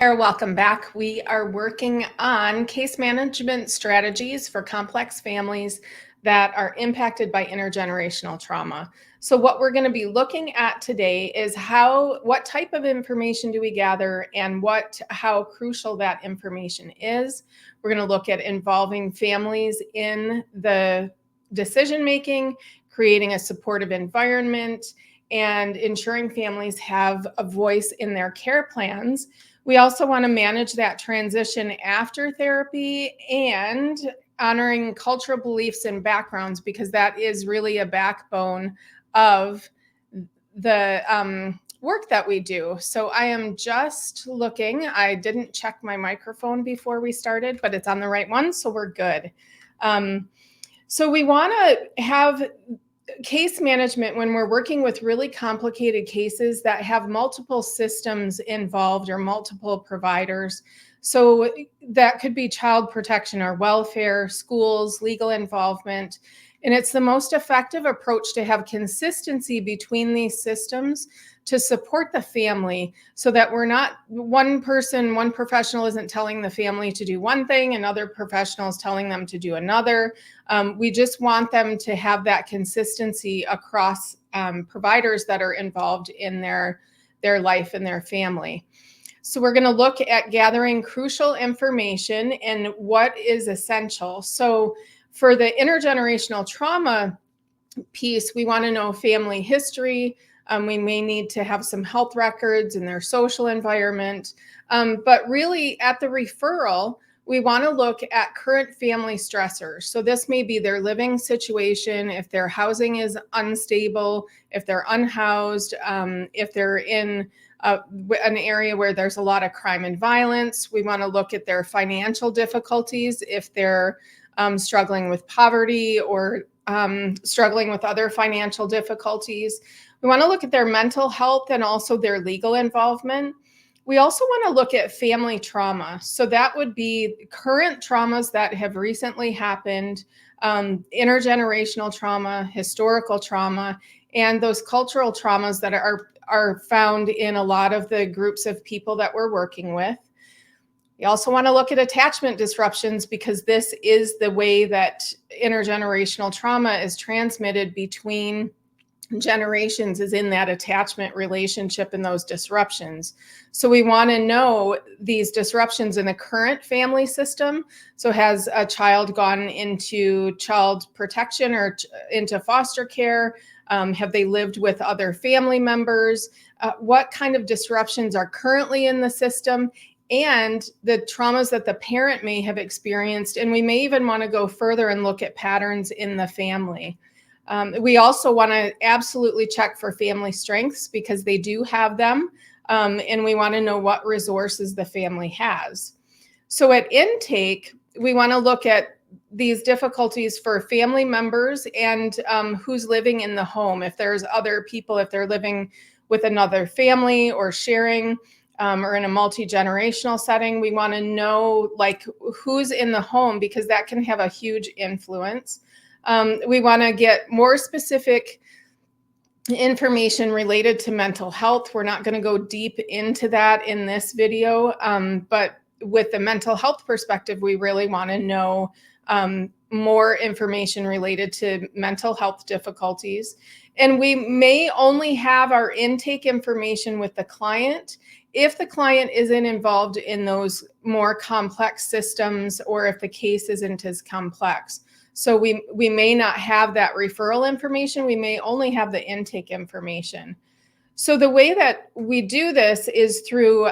Welcome back. We are working on case management strategies for complex families that are impacted by intergenerational trauma. So what we're going to be looking at today is what type of information do we gather and how crucial that information is. We're going to look at involving families in the decision making, creating a supportive environment, and ensuring families have a voice in their care plans. We also want to manage that transition after therapy and honoring cultural beliefs and backgrounds, because that is really a backbone of the work that we do. So I am just looking. I didn't check my microphone before we started, but it's on the right one, so we're good. So we want to have case management when we're working with really complicated cases that have multiple systems involved or multiple providers. So that could be child protection or welfare, schools, legal involvement. And it's the most effective approach to have consistency between these systems to support the family, so that we're not one professional isn't telling the family to do one thing, another professional is telling them to do another. We just want them to have that consistency across providers that are involved in their life and their family. So we're going to look at gathering crucial information and what is essential. So for the intergenerational trauma piece, we want to know family history. We may need to have some health records in their social environment. But really, at the referral, we want to look at current family stressors. So this may be their living situation, if their housing is unstable, if they're unhoused, if they're in an area where there's a lot of crime and violence. We want to look at their financial difficulties, if they're struggling with poverty or struggling with other financial difficulties. We want to look at their mental health and also their legal involvement. We also want to look at family trauma. So that would be current traumas that have recently happened, intergenerational trauma, historical trauma, and those cultural traumas that are found in a lot of the groups of people that we're working with. We also want to look at attachment disruptions, because this is the way that intergenerational trauma is transmitted between generations, is in that attachment relationship and those disruptions. So we want to know these disruptions in the current family system. So has a child gone into child protection or into foster care? Have they lived with other family members? What kind of disruptions are currently in the system? And the traumas that the parent may have experienced. And we may even want to go further and look at patterns in the family. We also want to absolutely check for family strengths, because they do have them. And we want to know what resources the family has. So at intake, we want to look at these difficulties for family members and who's living in the home. If there's other people, if they're living with another family or sharing, or in a multi-generational setting, we want to know who's in the home, because that can have a huge influence. We want to get more specific information related to mental health. We're not going to go deep into that in this video, but with the mental health perspective, we really want to know more information related to mental health difficulties. And we may only have our intake information with the client if the client isn't involved in those more complex systems, or if the case isn't as complex. So we may not have that referral information. We may only have the intake information. So the way that we do this is through,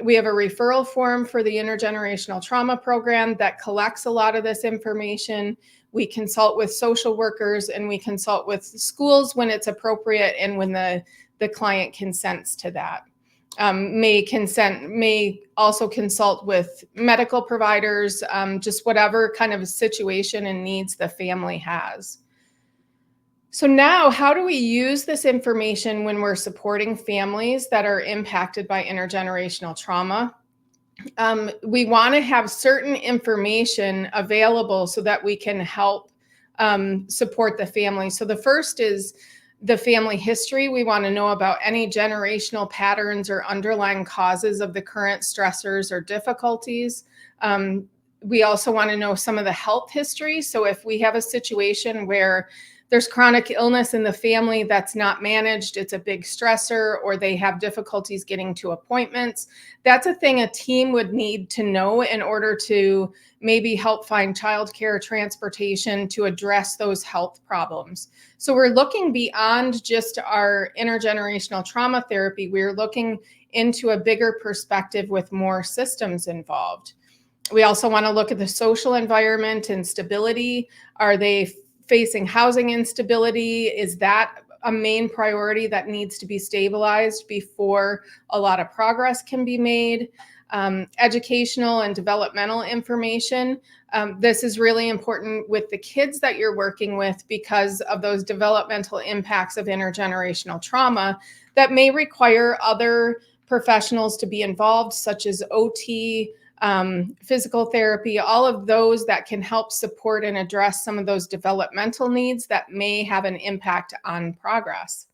we have a referral form for the intergenerational trauma program that collects a lot of this information. We consult with social workers, and we consult with schools when it's appropriate and when the client consents to that. May also consult with medical providers, just whatever kind of situation and needs the family has. So now, how do we use this information when we're supporting families that are impacted by intergenerational trauma? We want to have certain information available so that we can help support the family. So the first is the family history. We want to know about any generational patterns or underlying causes of the current stressors or difficulties. We also want to know some of the health history. So if we have a situation where there's chronic illness in the family that's not managed, it's a big stressor, or they have difficulties getting to appointments, that's a thing a team would need to know in order to maybe help find childcare, transportation to address those health problems. So we're looking beyond just our intergenerational trauma therapy. We're looking into a bigger perspective with more systems involved. We also want to look at the social environment and stability. Are they facing housing instability? Is that a main priority that needs to be stabilized before a lot of progress can be made? Educational and developmental information. This is really important with the kids that you're working with because of those developmental impacts of intergenerational trauma that may require other professionals to be involved, such as OT, physical therapy, all of those that can help support and address some of those developmental needs that may have an impact on progress.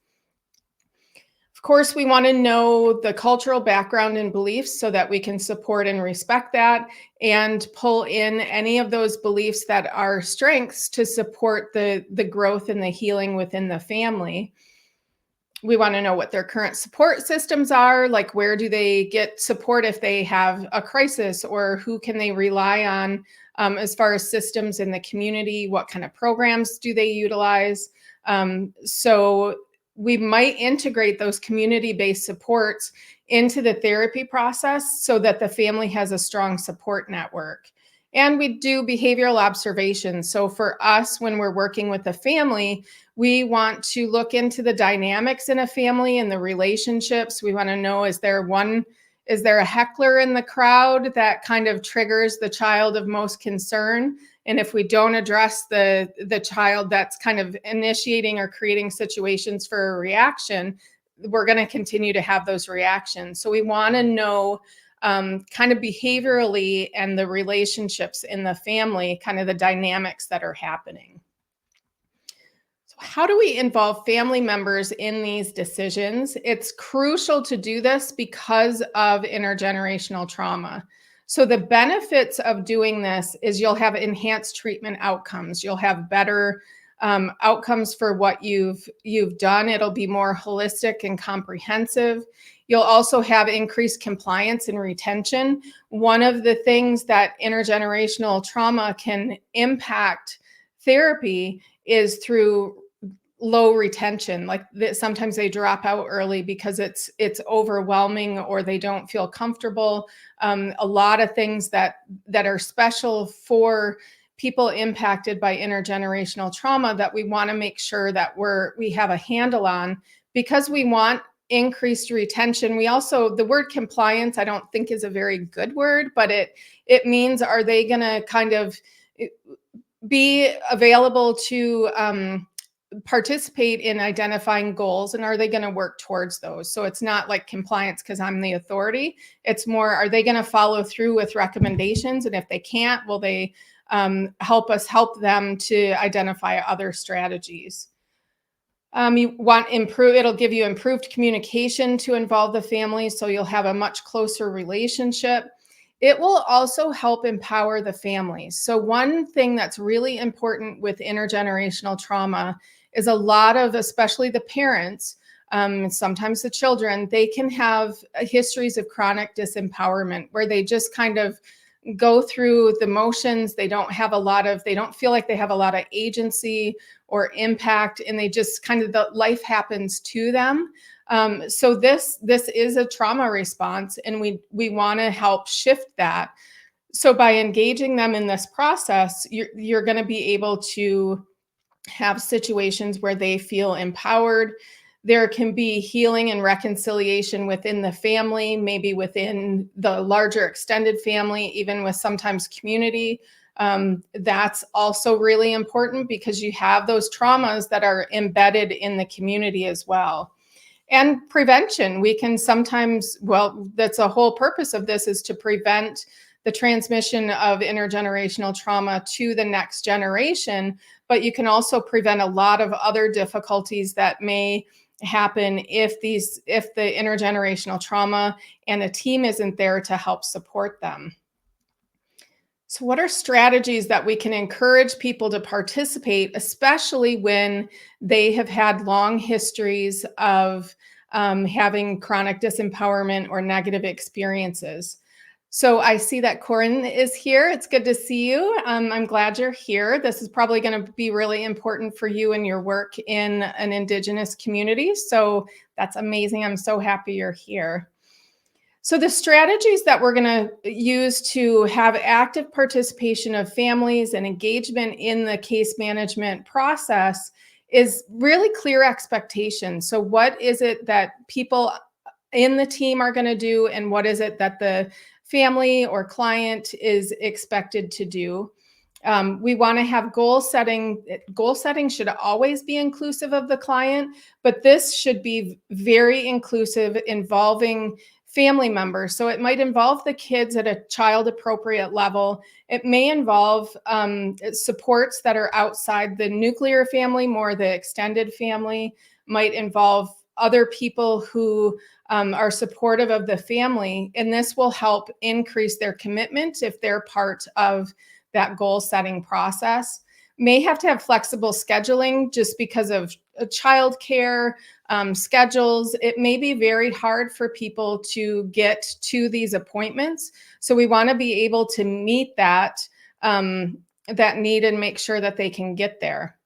Of course, we want to know the cultural background and beliefs so that we can support and respect that and pull in any of those beliefs that are strengths to support the growth and the healing within the family. We want to know what their current support systems are, like where do they get support if they have a crisis, or who can they rely on as far as systems in the community, what kind of programs do they utilize. So we might integrate those community-based supports into the therapy process so that the family has a strong support network. And we do behavioral observations. So for us, when we're working with the family, we want to look into the dynamics in a family and the relationships. We want to know, is there a heckler in the crowd that kind of triggers the child of most concern? And if we don't address the child that's kind of initiating or creating situations for a reaction, we're going to continue to have those reactions. So we want to know kind of behaviorally and the relationships in the family, kind of the dynamics that are happening. So how do we involve family members in these decisions? It's crucial to do this because of intergenerational trauma. So the benefits of doing this is you'll have enhanced treatment outcomes. You'll have better outcomes for what you've done. It'll be more holistic and comprehensive. You'll also have increased compliance and retention. One of the things that intergenerational trauma can impact therapy is through low retention. Like sometimes they drop out early because it's overwhelming or they don't feel comfortable. A lot of things that are special for people impacted by intergenerational trauma that we want to make sure that we have a handle on, because we want increased retention. We also, the word compliance, I don't think is a very good word, but it means, are they going to kind of be available to participate in identifying goals, and are they going to work towards those? So it's not like compliance because I'm the authority. It's more, are they going to follow through with recommendations? And if they can't, will they help us help them to identify other strategies? You want it'll give you improved communication to involve the family, so you'll have a much closer relationship. It will also help empower the families. So one thing that's really important with intergenerational trauma is a lot of, especially the parents, sometimes the children, they can have histories of chronic disempowerment where they just kind of go through the motions. They don't feel like they have a lot of agency or impact, and they just kind of, the life happens to them. So this is a trauma response, and we want to help shift that. So by engaging them in this process, you're going to be able to have situations where they feel empowered. There can be healing and reconciliation within the family, maybe within the larger extended family, even with sometimes community. That's also really important because you have those traumas that are embedded in the community as well. And prevention, we can sometimes, well, that's a whole purpose of this, is to prevent the transmission of intergenerational trauma to the next generation, but you can also prevent a lot of other difficulties that may happen if the intergenerational trauma and a team isn't there to help support them. So, what are strategies that we can encourage people to participate, especially when they have had long histories of having chronic disempowerment or negative experiences? So, I see that Corinne is here. It's good to see you. I'm glad you're here. This is probably going to be really important for you and your work in an Indigenous community. So, that's amazing. I'm so happy you're here. So the strategies that we're going to use to have active participation of families and engagement in the case management process is really clear expectations. So what is it that people in the team are going to do, and what is it that the family or client is expected to do? We want to have goal setting. Goal setting should always be inclusive of the client, but this should be very inclusive, involving family members. So it might involve the kids at a child appropriate level. It may involve supports that are outside the nuclear family, more the extended family, might involve other people who are supportive of the family. And this will help increase their commitment if they're part of that goal setting process. May have to have flexible scheduling just because of childcare schedules. It may be very hard for people to get to these appointments. So we want to be able to meet that need and make sure that they can get there.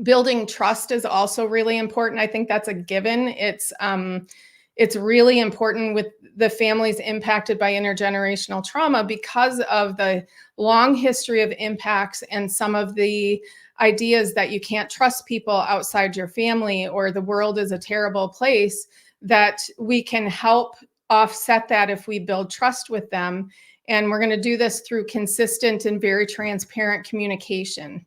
Building trust is also really important. I think that's a given. It's really important with the families impacted by intergenerational trauma because of the long history of impacts and some of the ideas that you can't trust people outside your family or the world is a terrible place, that we can help offset that if we build trust with them. And we're going to do this through consistent and very transparent communication.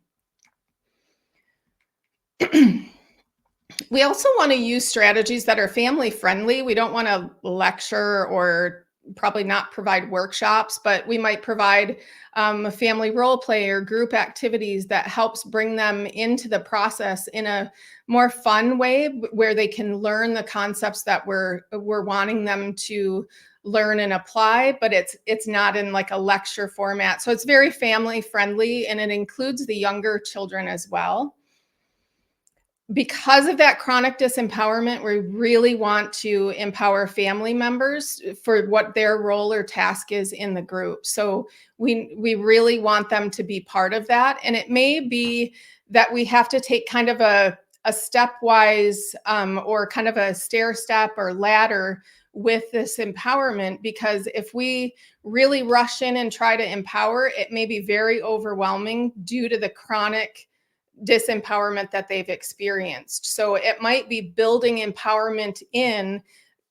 We also want to use strategies that are family friendly. We don't want to lecture or probably not provide workshops, but we might provide a family role play or group activities that helps bring them into the process in a more fun way where they can learn the concepts that we're wanting them to learn and apply, but it's not in like a lecture format. So it's very family friendly, and it includes the younger children as well. Because of that chronic disempowerment, we really want to empower family members for what their role or task is in the group. So we really want them to be part of that. And it may be that we have to take kind of a stepwise or kind of a stair step or ladder with this empowerment, because if we really rush in and try to empower, it may be very overwhelming due to the chronic disempowerment that they've experienced. So it might be building empowerment in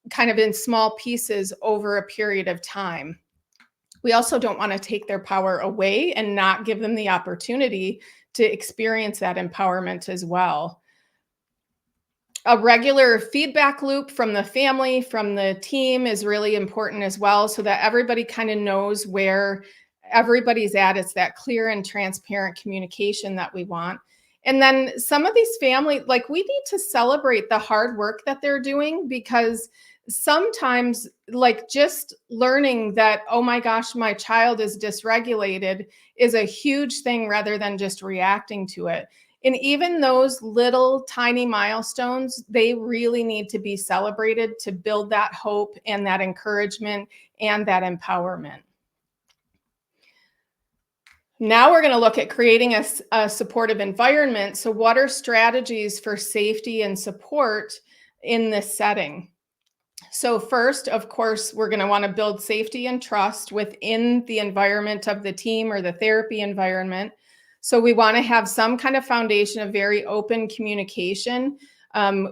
kind of in small pieces over a period of time. We also don't want to take their power away and not give them the opportunity to experience that empowerment as well. A regular feedback loop from the family, from the team is really important as well, so that everybody kind of knows where everybody's at. It's that clear and transparent communication that we want. And then some of these families, like, we need to celebrate the hard work that they're doing, because sometimes, like, just learning that, oh my gosh, my child is dysregulated is a huge thing rather than just reacting to it. And even those little tiny milestones, they really need to be celebrated to build that hope and that encouragement and that empowerment. Now we're going to look at creating a supportive environment. So what are strategies for safety and support in this setting? So first, of course, we're going to want to build safety and trust within the environment of the team or the therapy environment. So we want to have some kind of foundation of very open communication.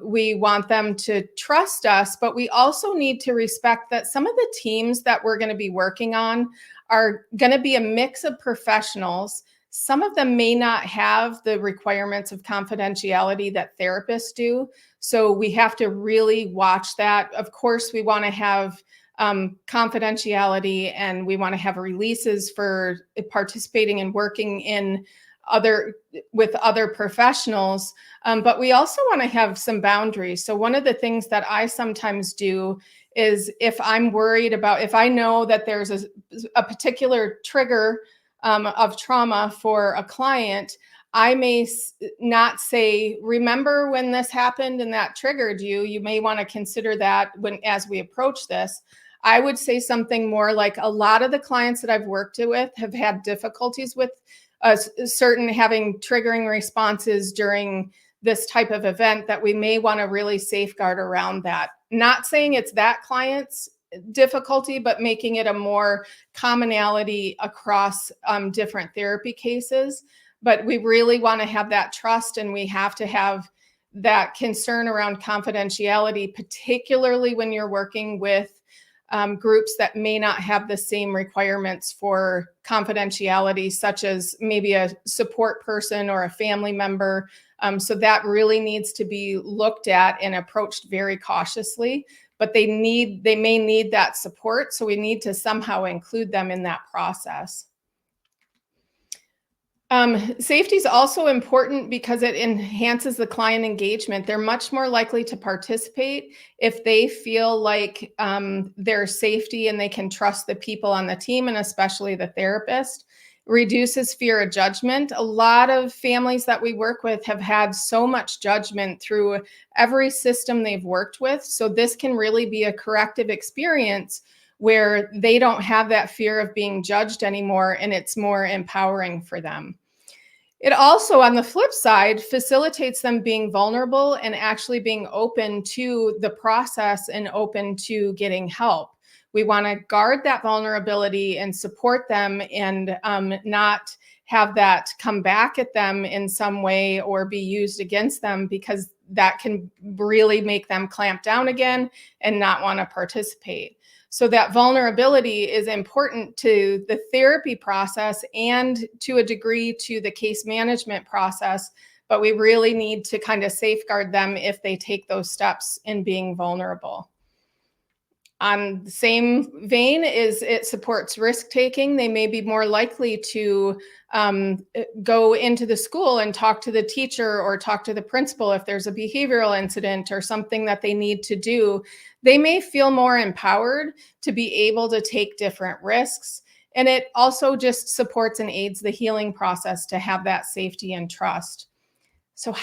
We want them to trust us, but we also need to respect that some of the teams that we're going to be working on are going to be a mix of professionals. Some of them may not have the requirements of confidentiality that therapists do. So we have to really watch that. Of course, we want to have confidentiality, and we want to have releases for participating and working in other with other professionals. But we also want to have some boundaries. So one of the things that I sometimes do is, if I'm worried about, if I know that there's a particular trigger of trauma for a client, I may not say, remember when this happened and that triggered you? You may want to consider that when, as we approach this. I would say something more like, a lot of the clients that I've worked with have had difficulties with certain having triggering responses during this type of event, that we may want to really safeguard around that. Not saying it's that client's difficulty, but making it a more commonality across different therapy cases. But we really want to have that trust, and we have to have that concern around confidentiality, particularly when you're working with groups that may not have the same requirements for confidentiality, such as maybe a support person or a family member. So that really needs to be looked at and approached very cautiously. But they may need that support, so we need to somehow include them in that process. Safety is also important because it enhances the client engagement. They're much more likely to participate if they feel like there's safety and they can trust the people on the team, and especially the therapist. Reduces fear of judgment. A lot of families that we work with have had so much judgment through every system they've worked with. So this can really be a corrective experience where they don't have that fear of being judged anymore, and it's more empowering for them. It also, on the flip side, facilitates them being vulnerable and actually being open to the process and open to getting help. We want to guard that vulnerability and support them, and not have that come back at them in some way or be used against them, because that can really make them clamp down again and not want to participate. So that vulnerability is important to the therapy process and to a degree to the case management process, but we really need to kind of safeguard them if they take those steps in being vulnerable. On the same vein, is it supports risk taking. They may be more likely to go into the school and talk to the teacher or talk to the principal if there's a behavioral incident or something that they need to do. They may feel more empowered to be able to take different risks. And it also just supports and aids the healing process to have that safety and trust. So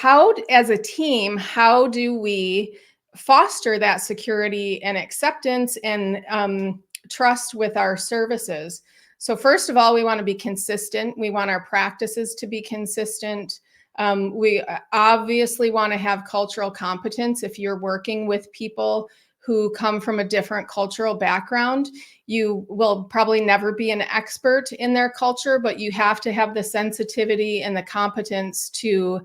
as a team, how do we foster that security and acceptance and trust with our services? So first of all, we want to be consistent. We want our practices to be consistent. We obviously want to have cultural competence. If you're working with people who come from a different cultural background, you will probably never be an expert in their culture, but you have to have the sensitivity and the competence to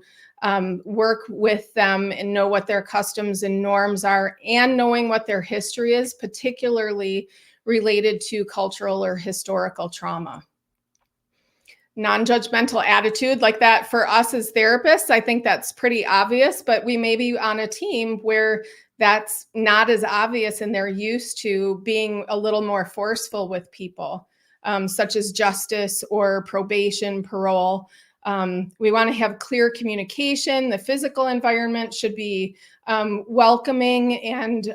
work with them and know what their customs and norms are, and knowing what their history is, particularly related to cultural or historical trauma. Non-judgmental attitude, like that for us as therapists, I think that's pretty obvious, but we may be on a team where that's not as obvious and they're used to being a little more forceful with people, such as justice or probation, parole. We want to have clear communication. The physical environment should be welcoming and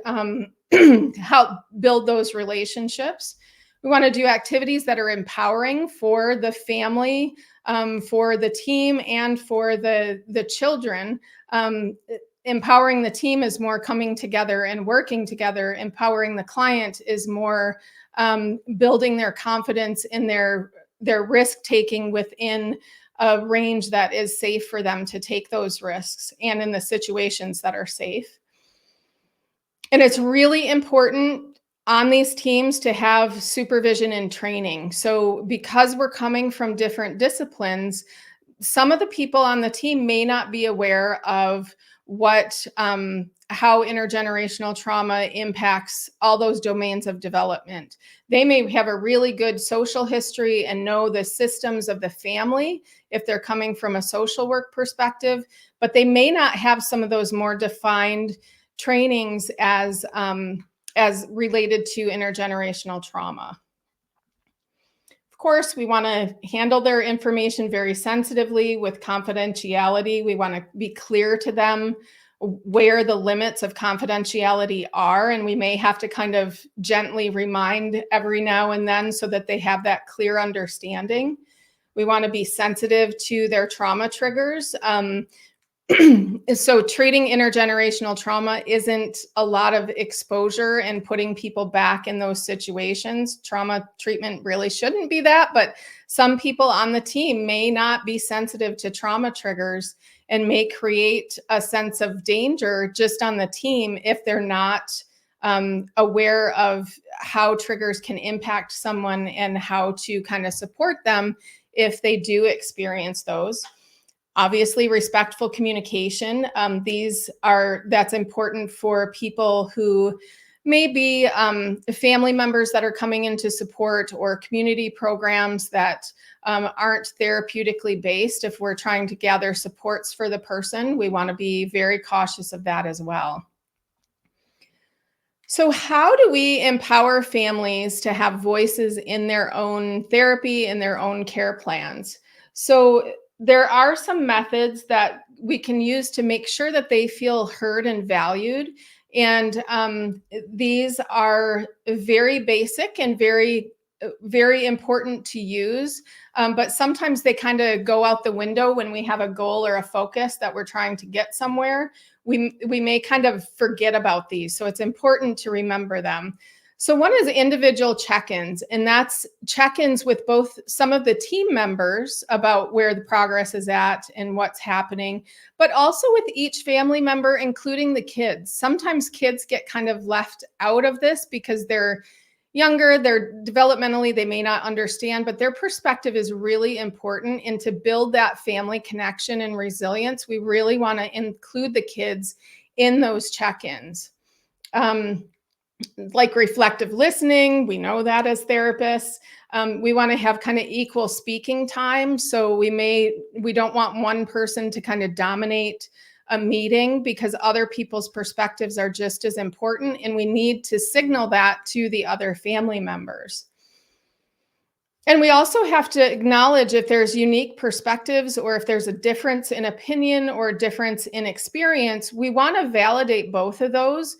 help build those relationships. We want to do activities that are empowering for the family, for the team, and for the children. Empowering the team is more coming together and working together. Empowering the client is more building their confidence in their risk taking within a range that is safe for them to take those risks, and in the situations that are safe. And it's really important on these teams to have supervision and training. So because we're coming from different disciplines, some of the people on the team may not be aware of how intergenerational trauma impacts all those domains of development. They may have a really good social history and know the systems of the family if they're coming from a social work perspective, but they may not have some of those more defined trainings as as related to intergenerational trauma. Of course, we want to handle their information very sensitively with confidentiality. We want to be clear to them where the limits of confidentiality are, and we may have to kind of gently remind every now and then so that they have that clear understanding. We want to be sensitive to their trauma triggers. So treating intergenerational trauma isn't a lot of exposure and putting people back in those situations. Trauma treatment really shouldn't be that, but some people on the team may not be sensitive to trauma triggers and may create a sense of danger just on the team if they're not aware of how triggers can impact someone and how to kind of support them if they do experience those. Obviously, respectful communication. That's important for people who may be family members that are coming into support or community programs that aren't therapeutically based. If we're trying to gather supports for the person, we want to be very cautious of that as well. So, how do we empower families to have voices in their own therapy and their own care plans? So, there are some methods that we can use to make sure that they feel heard and valued. And these are very basic and very important to use. But sometimes they kind of go out the window when we have a goal or a focus that we're trying to get somewhere. We may kind of forget about these. So it's important to remember them. So one is individual check-ins, and that's check-ins with both some of the team members about where the progress is at and what's happening, but also with each family member, including the kids. Sometimes kids get kind of left out of this because they're younger, they're developmentally, they may not understand, but their perspective is really important. And to build that family connection and resilience, we really want to include the kids in those check-ins. Like reflective listening, we know that as therapists. We want to have kind of equal speaking time. So we don't want one person to kind of dominate a meeting because other people's perspectives are just as important, and we need to signal that to the other family members. And we also have to acknowledge if there's unique perspectives or if there's a difference in opinion or a difference in experience, we want to validate both of those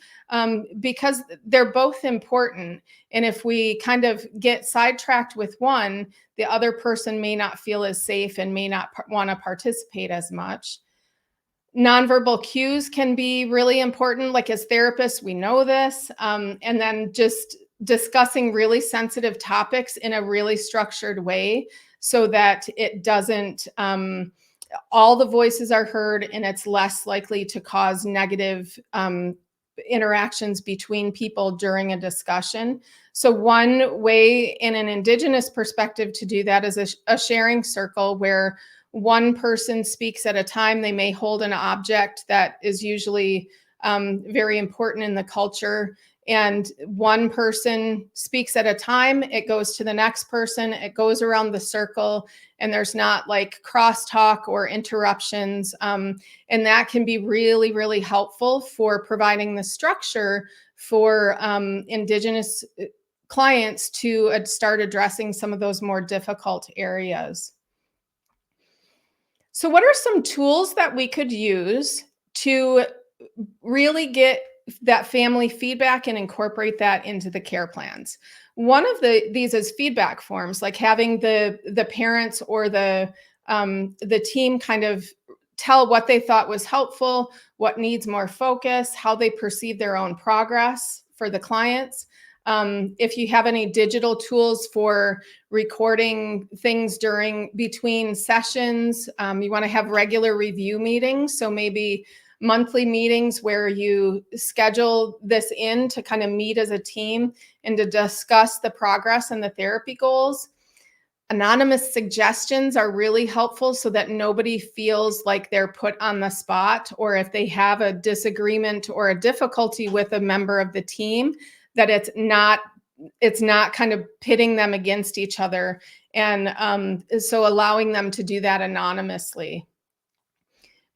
because they're both important. And if we kind of get sidetracked with one, the other person may not feel as safe and may not want to participate as much. Nonverbal cues can be really important. Like as therapists, we know this. And then just discussing really sensitive topics in a really structured way so that it doesn't, all the voices are heard and it's less likely to cause negative interactions between people during a discussion. So one way in an Indigenous perspective to do that is a sharing circle where one person speaks at a time. They may hold an object that is usually very important in the culture. And one person speaks at a time, it goes to the next person, it goes around the circle, and there's not like crosstalk or interruptions. And that can be really, really helpful for providing the structure for Indigenous clients to start addressing some of those more difficult areas. So, what are some tools that we could use to really get that family feedback and incorporate that into the care plans? One of these is feedback forms, like having the parents or the team kind of tell what they thought was helpful, what needs more focus, how they perceive their own progress for the clients. If you have any digital tools for recording things between sessions, you want to have regular review meetings. So maybe monthly meetings where you schedule this in to kind of meet as a team and to discuss the progress and the therapy goals. Anonymous suggestions are really helpful so that nobody feels like they're put on the spot, or if they have a disagreement or a difficulty with a member of the team, that it's not kind of pitting them against each other. And so allowing them to do that anonymously.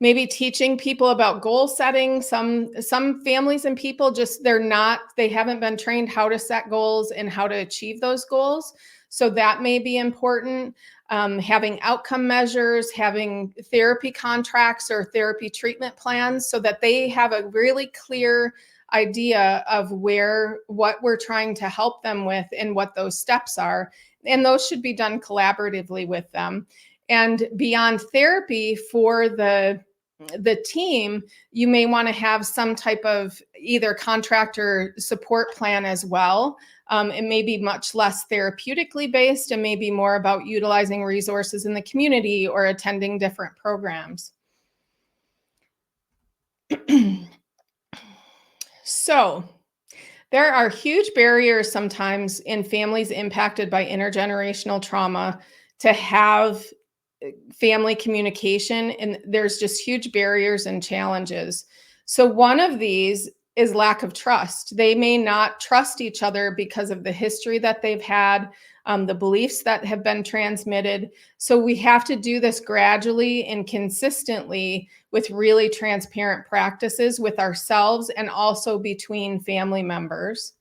Maybe teaching people about goal setting. Some families and people just they haven't been trained how to set goals and how to achieve those goals. So that may be important. Having outcome measures, having therapy contracts or therapy treatment plans so that they have a really clear idea of what we're trying to help them with and what those steps are. And those should be done collaboratively with them. And beyond therapy for the team, you may want to have some type of either contractor support plan as well. It may be much less therapeutically based and maybe more about utilizing resources in the community or attending different programs. So, there are huge barriers sometimes in families impacted by intergenerational trauma to have family communication, and there's just huge barriers and challenges. So one of these is lack of trust. They may not trust each other because of the history that they've had, the beliefs that have been transmitted. So we have to do this gradually and consistently with really transparent practices with ourselves and also between family members.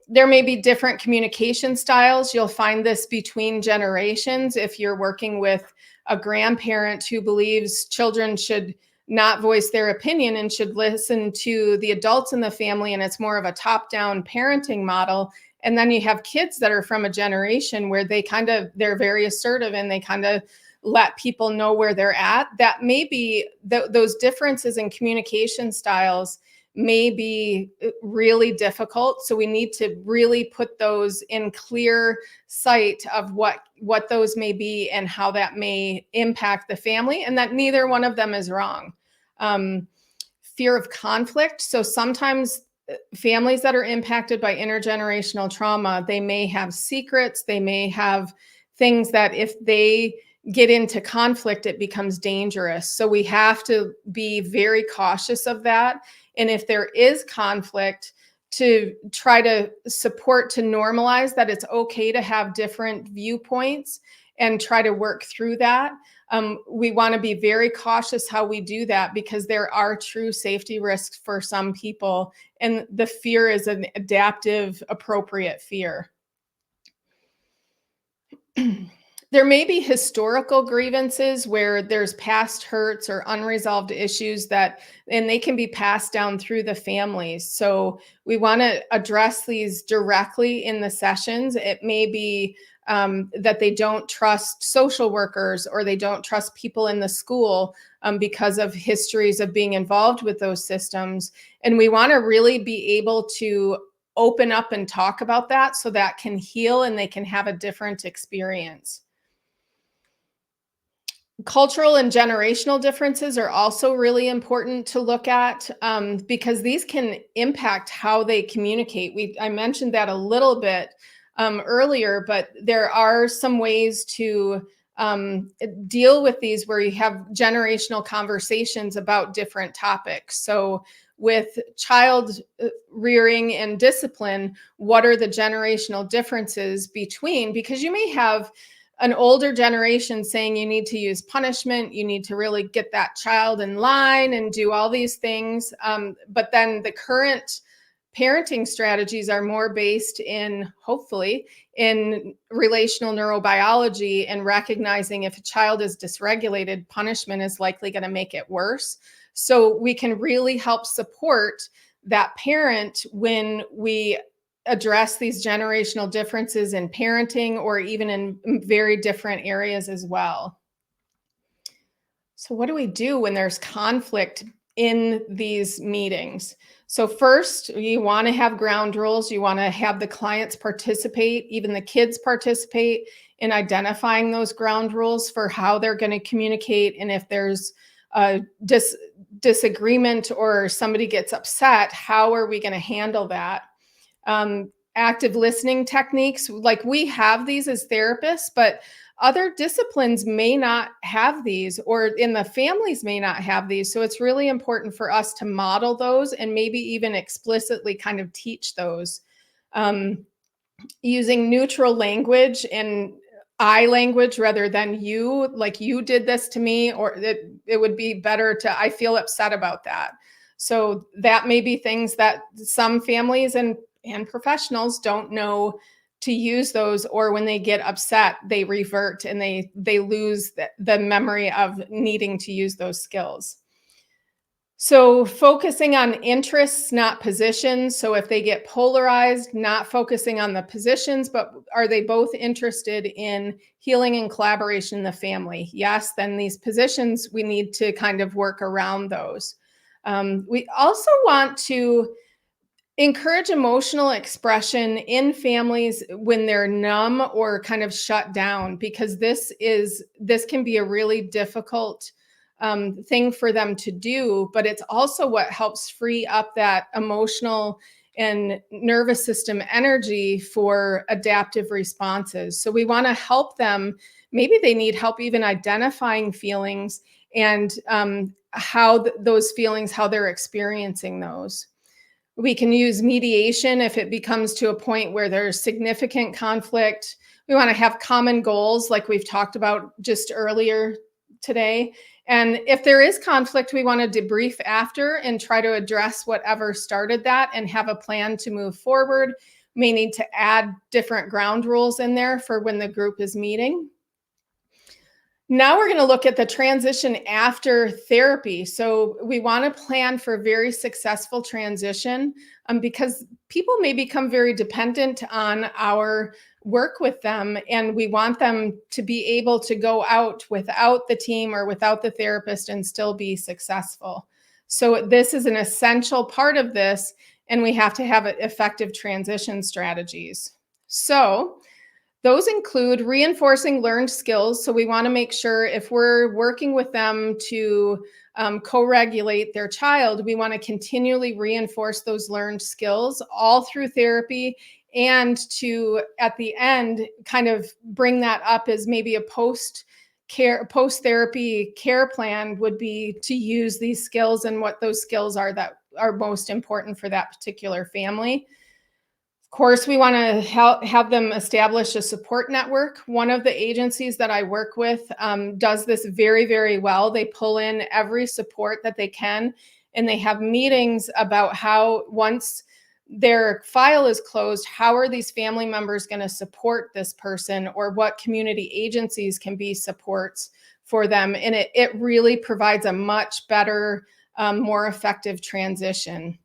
There may be different communication styles. You'll find this between generations. If you're working with a grandparent who believes children should not voice their opinion and should listen to the adults in the family, and it's more of a top-down parenting model. And then you have kids that are from a generation where they're very assertive and they kind of let people know where they're at. That may be those differences in communication styles may be really difficult. So we need to really put those in clear sight of what those may be and how that may impact the family, and that neither one of them is wrong. Fear of conflict. So sometimes families that are impacted by intergenerational trauma, they may have secrets, they may have things that if they get into conflict, it becomes dangerous. So we have to be very cautious of that. And if there is conflict, to try to support to normalize that it's okay to have different viewpoints and try to work through that. We want to be very cautious how we do that because there are true safety risks for some people. And the fear is an adaptive, appropriate fear. There may be historical grievances where there's past hurts or unresolved issues and they can be passed down through the families. So we want to address these directly in the sessions. It may be that they don't trust social workers or they don't trust people in the school because of histories of being involved with those systems. And we want to really be able to open up and talk about that so that can heal and they can have a different experience. Cultural and generational differences are also really important to look at because these can impact how they communicate. I mentioned that a little bit earlier, but there are some ways to deal with these where you have generational conversations about different topics. So with child rearing and discipline, what are the generational differences between? Because you may have an older generation saying you need to use punishment, you need to really get that child in line and do all these things. But then the current parenting strategies are more based hopefully, in relational neurobiology and recognizing if a child is dysregulated, punishment is likely going to make it worse. So we can really help support that parent when we address these generational differences in parenting or even in very different areas as well. So what do we do when there's conflict in these meetings? So first, you want to have ground rules. You want to have the clients participate, even the kids participate in identifying those ground rules for how they're going to communicate. And if there's a disagreement or somebody gets upset, how are we going to handle that? Active listening techniques, like we have these as therapists, but other disciplines may not have these, or in the families may not have these. So it's really important for us to model those and maybe even explicitly kind of teach those. Using neutral language and I language rather than you, like you did this to me, or it would be better to, I feel upset about that. So that may be things that some families and professionals don't know to use those, or when they get upset, they revert and they lose the memory of needing to use those skills. So focusing on interests, not positions. So if they get polarized, not focusing on the positions, but are they both interested in healing and collaboration in the family? Yes, then these positions, we need to kind of work around those. We also want to encourage emotional expression in families when they're numb or kind of shut down, because this can be a really difficult thing for them to do, but it's also what helps free up that emotional and nervous system energy for adaptive responses. So we want to help them. Maybe they need help even identifying feelings and how those feelings, how they're experiencing those. We can use mediation if it becomes to a point where there's significant conflict. We want to have common goals, like we've talked about just earlier today. And if there is conflict, we want to debrief after and try to address whatever started that and have a plan to move forward. May need to add different ground rules in there for when the group is meeting. Now we're going to look at the transition after therapy. So we want to plan for a very successful transition, because people may become very dependent on our work with them, and we want them to be able to go out without the team or without the therapist and still be successful. So this is an essential part of this, and we have to have effective transition strategies. So those include reinforcing learned skills. So we want to make sure if we're working with them to co-regulate their child, we want to continually reinforce those learned skills all through therapy, and to, at the end, kind of bring that up as maybe a post therapy care plan would be to use these skills and what those skills are that are most important for that particular family. Of course, we want to have them establish a support network. One of the agencies that I work with does this very, very well. They pull in every support that they can, and they have meetings about how, once their file is closed, how are these family members going to support this person, or what community agencies can be supports for them. And it really provides a much better, more effective transition.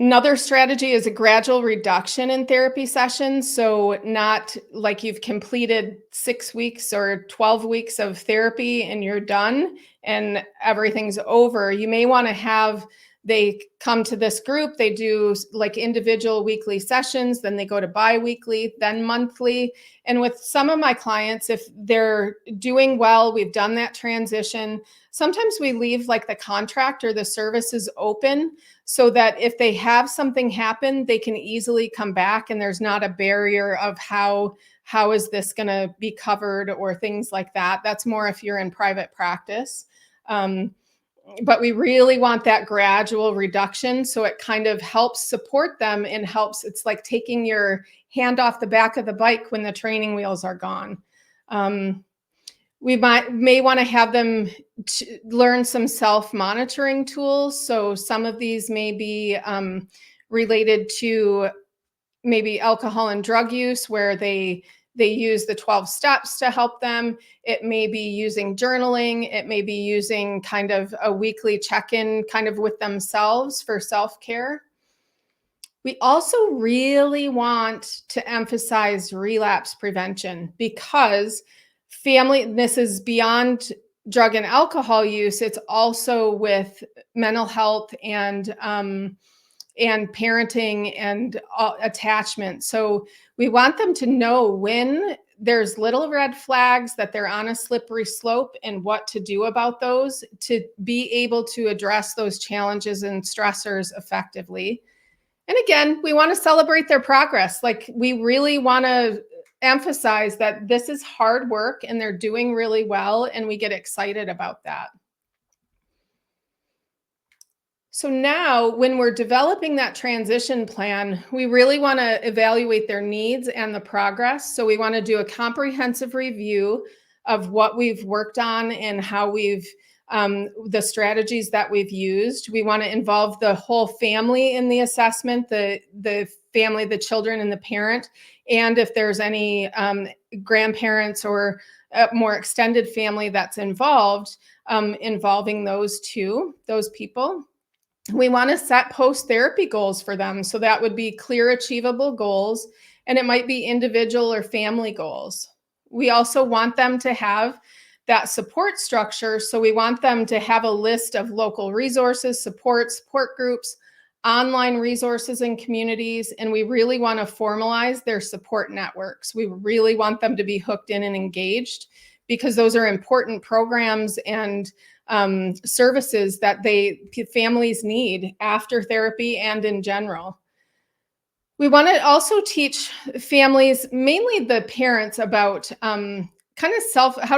Another strategy is a gradual reduction in therapy sessions. So, not like you've completed 6 weeks or 12 weeks of therapy and you're done and everything's over. You may want to have they come to this group, they do like individual weekly sessions, then they go to bi-weekly, then monthly. And with some of my clients, if they're doing well, we've done that transition. Sometimes we leave like the contract or the services open, so that if they have something happen, they can easily come back, and there's not a barrier of how is this going to be covered or things like that. That's more if you're in private practice. But we really want that gradual reduction, so it kind of helps support them and helps. It's like taking your hand off the back of the bike when the training wheels are gone. We may want to have them learn some self-monitoring tools. So some of these may be related to maybe alcohol and drug use, where they use the 12 steps to help them. It may be using journaling. It may be using kind of a weekly check-in kind of with themselves for self-care. We also really want to emphasize relapse prevention, because this is beyond drug and alcohol use. It's also with mental health and parenting and attachment. So we want them to know when there's little red flags, that they're on a slippery slope, and what to do about those to be able to address those challenges and stressors effectively. And again, we want to celebrate their progress. Like, we really want to emphasize that this is hard work and they're doing really well, and we get excited about that. So now, when we're developing that transition plan, we really want to evaluate their needs and the progress. So we want to do a comprehensive review of what we've worked on and how we've the strategies that we've used. We want to involve the whole family in the assessment, the family, the children, and the parent, and if there's any grandparents or a more extended family that's involved, involving those people. We want to set post therapy goals for them. So that would be clear, achievable goals, and it might be individual or family goals. We also want them to have that support structure. So we want them to have a list of local resources, support groups, online resources and communities. And we really want to formalize their support networks. We really want them to be hooked in and engaged because those are important programs and services that families need after therapy and in general. We want to also teach families, mainly the parents, about how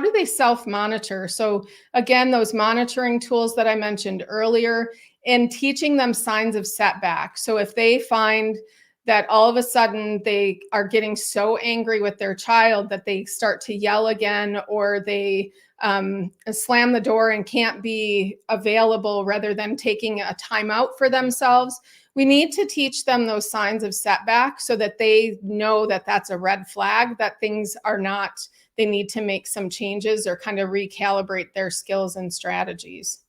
do they self monitor. So again, those monitoring tools that I mentioned earlier, and teaching them signs of setback. So if they find that all of a sudden they are getting so angry with their child that they start to yell again, or they slam the door and can't be available rather than taking a time out for themselves, we need to teach them those signs of setback so that they know that that's a red flag, that things are not, they need to make some changes or kind of recalibrate their skills and strategies.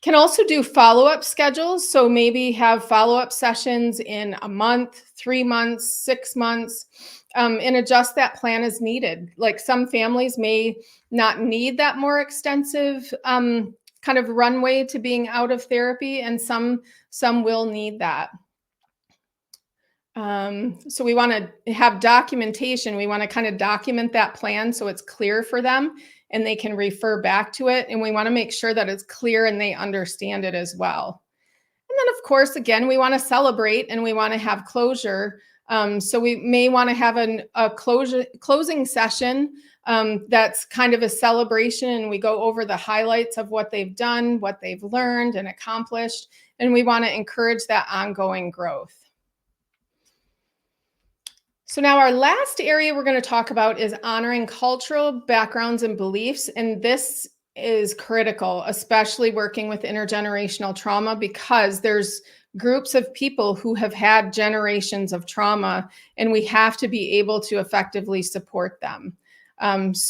Can also do follow-up schedules. So maybe have follow-up sessions in a month, 3 months, 6 months, and adjust that plan as needed. Like some families may not need that more extensive kind of runway to being out of therapy, and some will need that. So we want to have documentation. We want to kind of document that plan so it's clear for them and they can refer back to it. And we want to make sure that it's clear and they understand it as well. And then, of course, again, we want to celebrate and we want to have closure. So we may want to have a closing session that's kind of a celebration, and we go over the highlights of what they've done, what they've learned and accomplished. And we want to encourage that ongoing growth. So now our last area we're going to talk about is honoring cultural backgrounds and beliefs. And this is critical, especially working with intergenerational trauma, because there's groups of people who have had generations of trauma, and we have to be able to effectively support them. The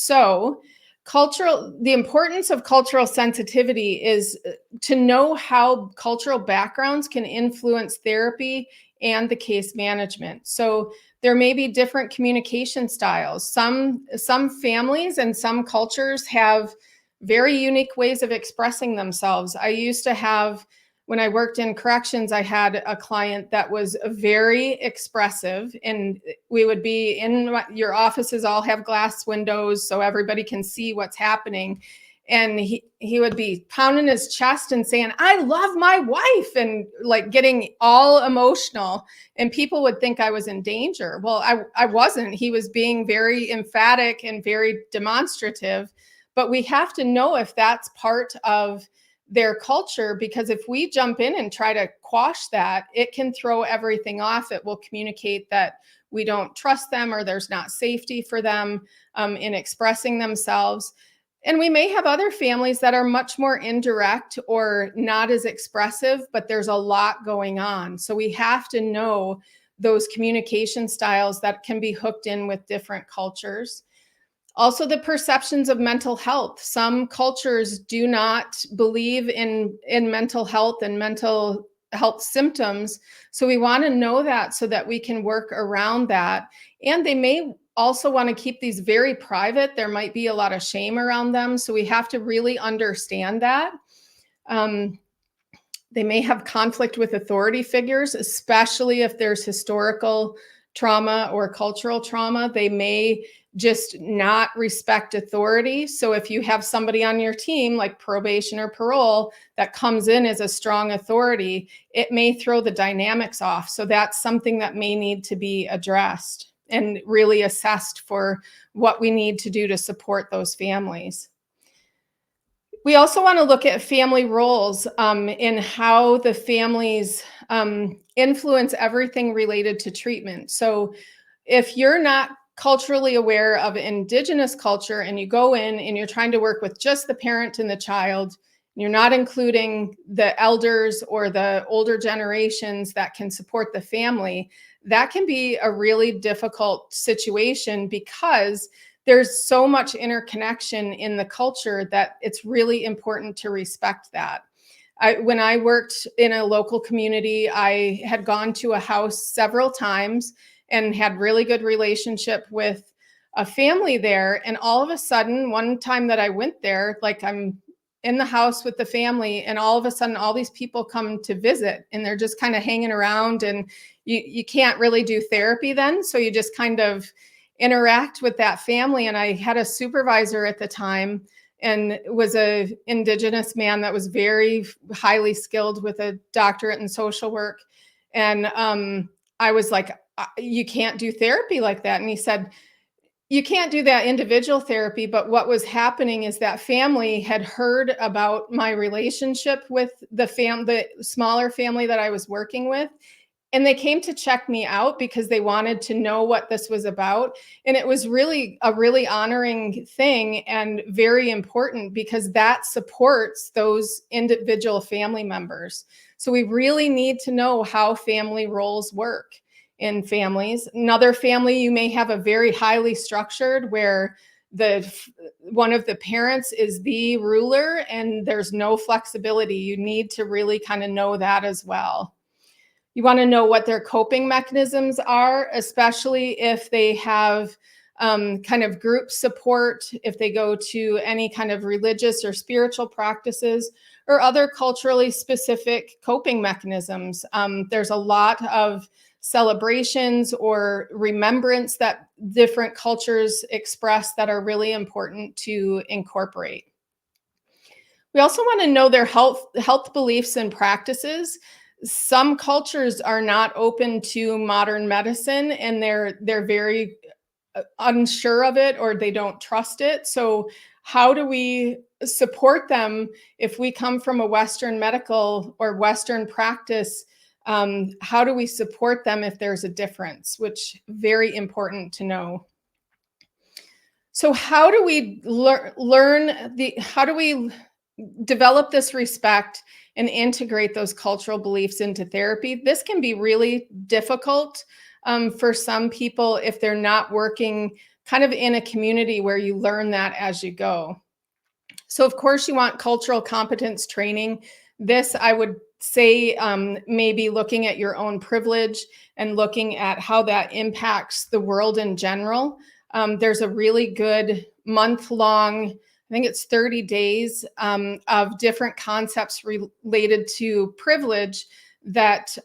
importance of cultural sensitivity is to know how cultural backgrounds can influence therapy and the case management. So there may be different communication styles. Some families and some cultures have very unique ways of expressing themselves. I used to have, when I worked in corrections, I had a client that was very expressive, and we would be in your offices all have glass windows so everybody can see what's happening. And he would be pounding his chest and saying, "I love my wife," and like getting all emotional. And people would think I was in danger. Well, I wasn't. He was being very emphatic and very demonstrative. But we have to know if that's part of their culture, because if we jump in and try to quash that, it can throw everything off. It will communicate that we don't trust them or there's not safety for them in expressing themselves. And we may have other families that are much more indirect or not as expressive, but there's a lot going on. So we have to know those communication styles that can be hooked in with different cultures. Also, the perceptions of mental health. Some cultures do not believe in mental health and mental health symptoms. So we want to know that so that we can work around that. And they may also want to keep these very private. There might be a lot of shame around them. So we have to really understand that. They may have conflict with authority figures, especially if there's historical trauma or cultural trauma. They may just not respect authority. So if you have somebody on your team like probation or parole that comes in as a strong authority, it may throw the dynamics off. So that's something that may need to be addressed and really assessed for what we need to do to support those families. We also want to look at family roles in how the families influence everything related to treatment. So, if you're not culturally aware of indigenous culture and you go in and you're trying to work with just the parent and the child, and you're not including the elders or the older generations that can support the family, that can be a really difficult situation because there's so much interconnection in the culture that it's really important to respect that. When I worked in a local community, I had gone to a house several times and had really good relationship with a family there. And all of a sudden, one time that I went there, like I'm in the house with the family, and all of a sudden, all these people come to visit, and they're just kind of hanging around, and you can't really do therapy then, so you just kind of interact with that family. And I had a supervisor at the time and was a indigenous man that was very highly skilled with a doctorate in social work. And I was like, you can't do therapy like that. And he said, you can't do that individual therapy. But what was happening is that family had heard about my relationship with the smaller family that I was working with, and they came to check me out because they wanted to know what this was about. And it was really a really honoring thing and very important because that supports those individual family members. So we really need to know how family roles work in families. Another family, you may have a very highly structured where the one of the parents is the ruler and there's no flexibility. You need to really kind of know that as well. You want to know what their coping mechanisms are, especially if they have kind of group support, if they go to any kind of religious or spiritual practices, or other culturally specific coping mechanisms. There's a lot of celebrations or remembrance that different cultures express that are really important to incorporate. We also want to know their health beliefs and practices. Some cultures are not open to modern medicine and they're very unsure of it or they don't trust it. So how do we support them if we come from a Western medical or Western practice? How do we support them if there's a difference, which very important to know. So how do we how do we develop this respect and integrate those cultural beliefs into therapy? This can be really difficult for some people if they're not working kind of in a community where you learn that as you go. So, of course, you want cultural competence training. This, I would say, maybe looking at your own privilege and looking at how that impacts the world in general. There's a really good month-long, I think it's 30 days of different concepts related to privilege that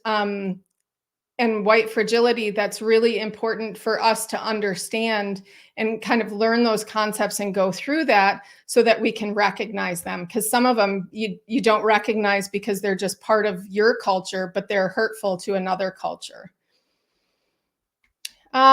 and white fragility that's really important for us to understand and kind of learn those concepts and go through that so that we can recognize them, because some of them you don't recognize because they're just part of your culture, but they're hurtful to another culture.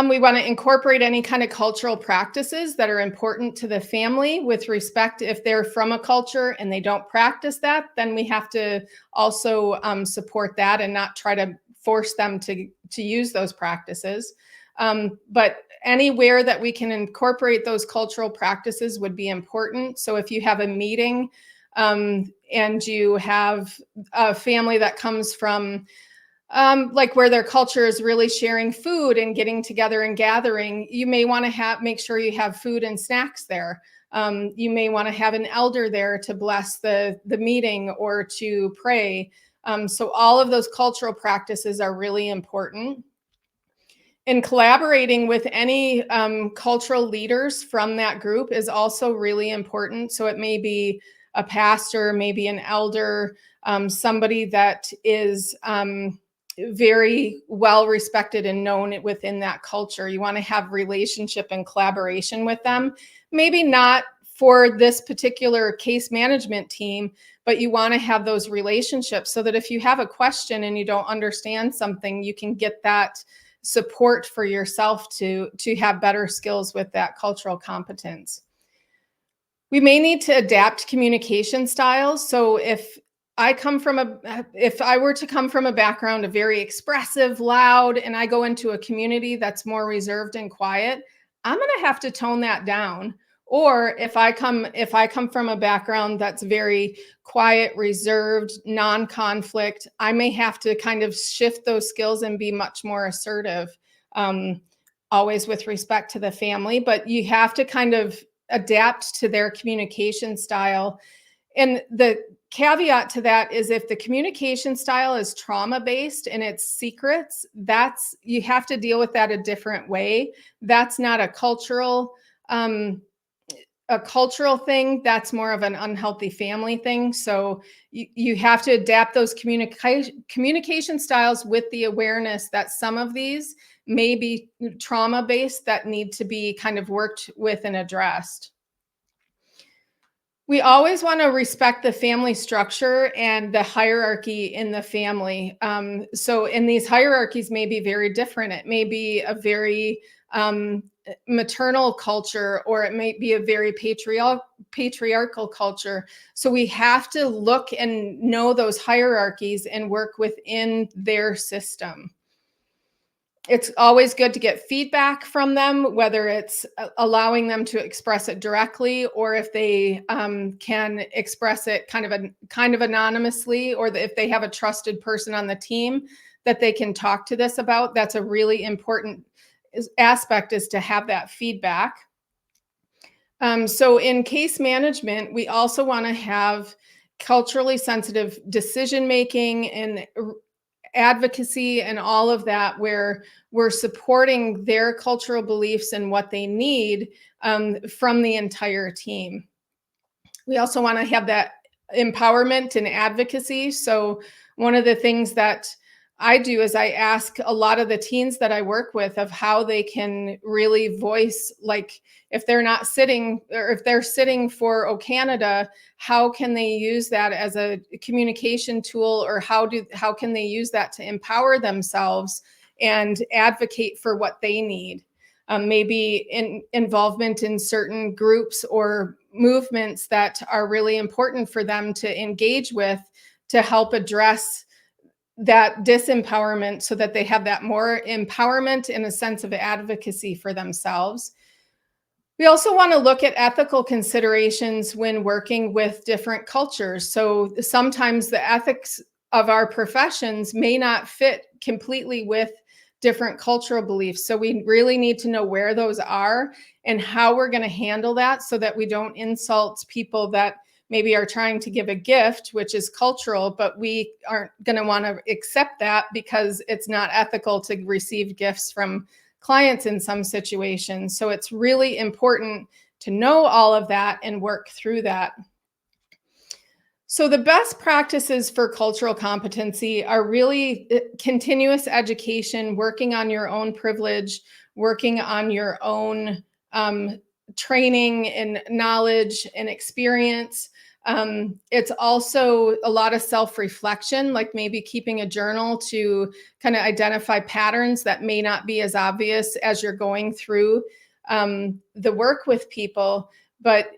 We want to incorporate any kind of cultural practices that are important to the family with respect. If they're from a culture and they don't practice that, then we have to also support that and not try to force them to use those practices. But anywhere that we can incorporate those cultural practices would be important. So if you have a meeting and you have a family that comes from like where their culture is really sharing food and getting together and gathering, you may want to make sure you have food and snacks there. You may want to have an elder there to bless the meeting or to pray. So all of those cultural practices are really important. And collaborating with any cultural leaders from that group is also really important. So it may be a pastor, maybe an elder, somebody that is very well respected and known within that culture. You want to have relationship and collaboration with them. Maybe not for this particular case management team, but you want to have those relationships so that if you have a question and you don't understand something, you can get that support for yourself to have better skills with that cultural competence. We may need to adapt communication styles. So if I were to come from a background of very expressive, loud, and I go into a community that's more reserved and quiet, I'm going to have to tone that down. Or if I come from a background that's very quiet, reserved, non-conflict, I may have to kind of shift those skills and be much more assertive. Um, Always with respect to the family, but you have to kind of adapt to their communication style. And the caveat to that is if the communication style is trauma based and it's secrets, that's you have to deal with that a different way. That's not um, a cultural thing. That's more of an unhealthy family thing. So you have to adapt those communication styles with the awareness that some of these may be trauma based that need to be kind of worked with and addressed. We always want to respect the family structure and the hierarchy in the family. And these hierarchies may be very different. It may be a very maternal culture, or it may be a very patriarchal culture. So we have to look and know those hierarchies and work within their system. It's always good to get feedback from them, whether it's allowing them to express it directly, or if they can express it kind of anonymously, or if they have a trusted person on the team that they can talk to this about. That's a really important aspect, is to have that feedback. So in case management, we also want to have culturally sensitive decision making and advocacy and all of that, where we're supporting their cultural beliefs and what they need from the entire team. We also want to have that empowerment and advocacy. So one of the things that I do is I ask a lot of the teens that I work with of how they can really voice, like if they're not sitting, or if they're sitting for O Canada, how can they use that as a communication tool, or how can they use that to empower themselves and advocate for what they need? Maybe involvement in certain groups or movements that are really important for them to engage with, to help address that disempowerment, so that they have that more empowerment and a sense of advocacy for themselves. We also want to look at ethical considerations when working with different cultures. So sometimes the ethics of our professions may not fit completely with different cultural beliefs. So we really need to know where those are and how we're going to handle that, so that we don't insult people that maybe are trying to give a gift, which is cultural, but we aren't going to want to accept that because it's not ethical to receive gifts from clients in some situations. So it's really important to know all of that and work through that. So the best practices for cultural competency are really continuous education, working on your own privilege, working on your own training and knowledge and experience. It's also a lot of self-reflection, like maybe keeping a journal to kind of identify patterns that may not be as obvious as you're going through the work with people, but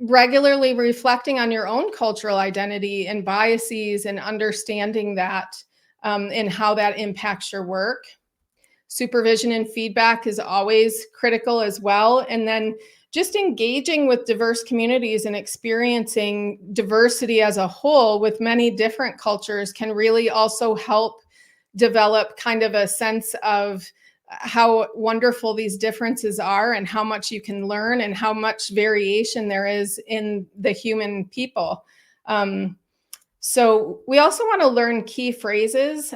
regularly reflecting on your own cultural identity and biases, and understanding that and how that impacts your work. Supervision and feedback is always critical as well. And then just engaging with diverse communities and experiencing diversity as a whole with many different cultures can really also help develop kind of a sense of how wonderful these differences are, and how much you can learn, and how much variation there is in the human people. So we also want to learn key phrases.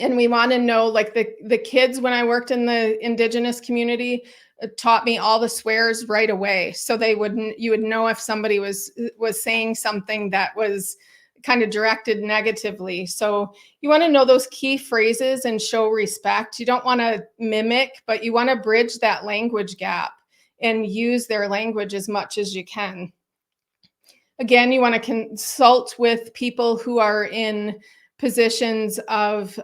And we want to know, like the kids, when I worked in the Indigenous community, taught me all the swears right away, so you would know if somebody was saying something that was kind of directed negatively. So you want to know those key phrases and show respect. You don't want to mimic, but you want to bridge that language gap and use their language as much as you can. Again, you want to consult with people who are in positions of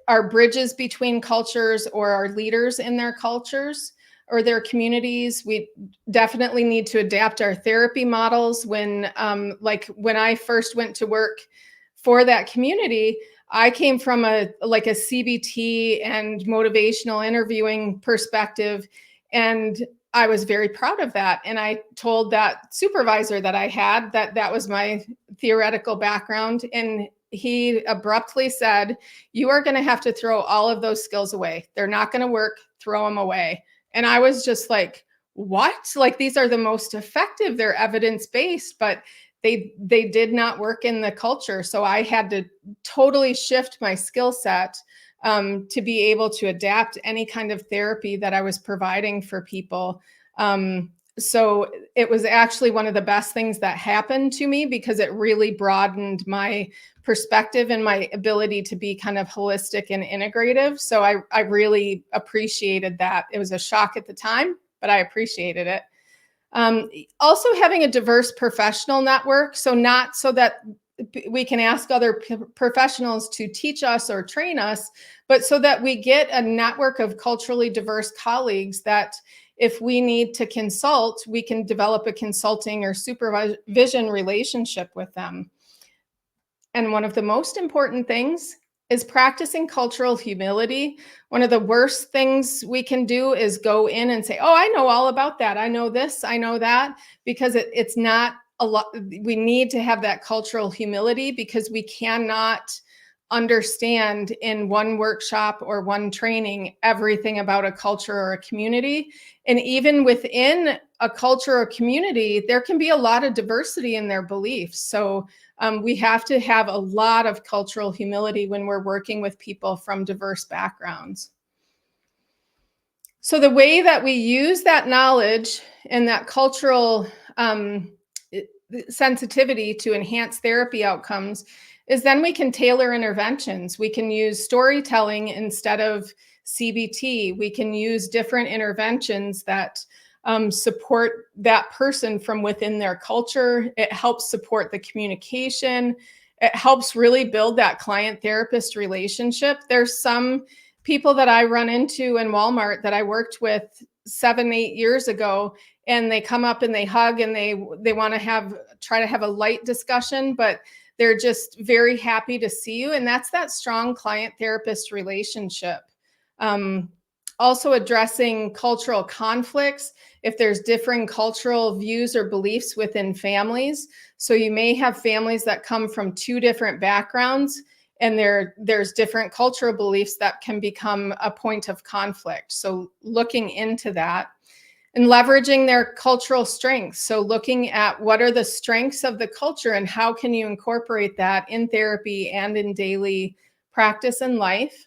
are bridges between cultures, or are leaders in their cultures. or their communities. We definitely need to adapt our therapy models. Like when I first went to work for that community, I came from a CBT and motivational interviewing perspective, and I was very proud of that. And I told that supervisor that I had that that was my theoretical background, and he abruptly said, "You are going to have to throw all of those skills away. They're not going to work. Throw them away." And I was just like, "What? Like these are the most effective. They're evidence-based, but they did not work in the culture." So I had to totally shift my skill set to be able to adapt any kind of therapy that I was providing for people. So it was actually one of the best things that happened to me, because it really broadened my perspective and my ability to be kind of holistic and integrative. So I really appreciated that. It was a shock at the time, but I appreciated it. Also having a diverse professional network, so not so that we can ask other professionals to teach us or train us, but so that we get a network of culturally diverse colleagues that if we need to consult, we can develop a consulting or supervision relationship with them. And one of the most important things is practicing cultural humility. One of the worst things we can do is go in and say, "Oh, I know all about that. I know this, I know that," because it's not a lot. We need to have that cultural humility, because we cannot understand in one workshop or one training everything about a culture or a community. And even within a culture or community, there can be a lot of diversity in their beliefs. So we have to have a lot of cultural humility when we're working with people from diverse backgrounds. So the way that we use that knowledge and that cultural um, sensitivity to enhance therapy outcomes is then we can tailor interventions. We can use storytelling instead of CBT. We can use different interventions that support that person from within their culture. It helps support the communication. It helps really build that client therapist relationship. There's some people that I run into in Walmart that I worked with 7, 8 years ago, and they come up and they hug and they want to try to have a light discussion, but they're just very happy to see you. And that's that strong client therapist relationship. Um, Also addressing cultural conflicts. If there's differing cultural views or beliefs within families. So you may have families that come from two different backgrounds, and there's different cultural beliefs that can become a point of conflict. So looking into that and leveraging their cultural strengths. So looking at what are the strengths of the culture and how can you incorporate that in therapy and in daily practice and life.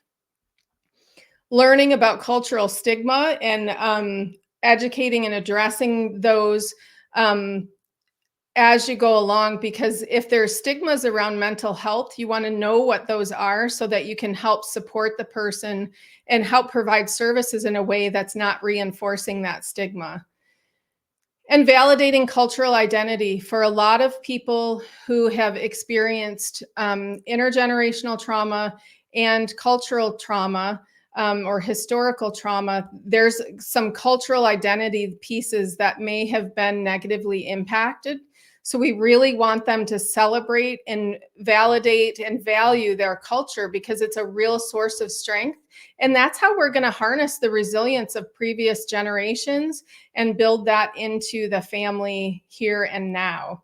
Learning about cultural stigma and educating and addressing those um, as you go along, because if there's stigmas around mental health, you want to know what those are so that you can help support the person and help provide services in a way that's not reinforcing that stigma. And validating cultural identity for a lot of people who have experienced intergenerational trauma and cultural trauma, or historical trauma. There's some cultural identity pieces that may have been negatively impacted. So we really want them to celebrate and validate and value their culture, because it's a real source of strength. And that's how we're going to harness the resilience of previous generations and build that into the family here and now.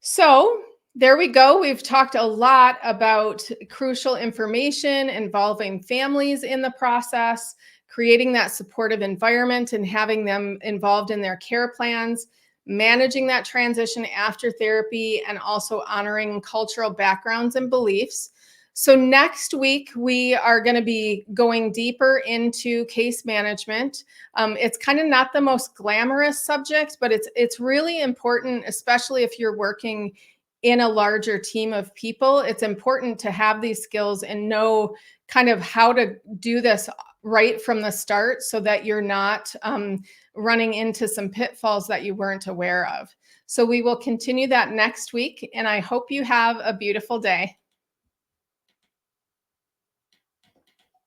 So there we go. We've talked a lot about crucial information involving families in the process, creating that supportive environment and having them involved in their care plans, managing that transition after therapy, and also honoring cultural backgrounds and beliefs. So next week, we are going to be going deeper into case management. It's kind of not the most glamorous subject, but it's really important, especially if you're working in a larger team of people. It's important to have these skills and know kind of how to do this right from the start, so that you're not running into some pitfalls that you weren't aware of. So we will continue that next week, and I hope you have a beautiful day.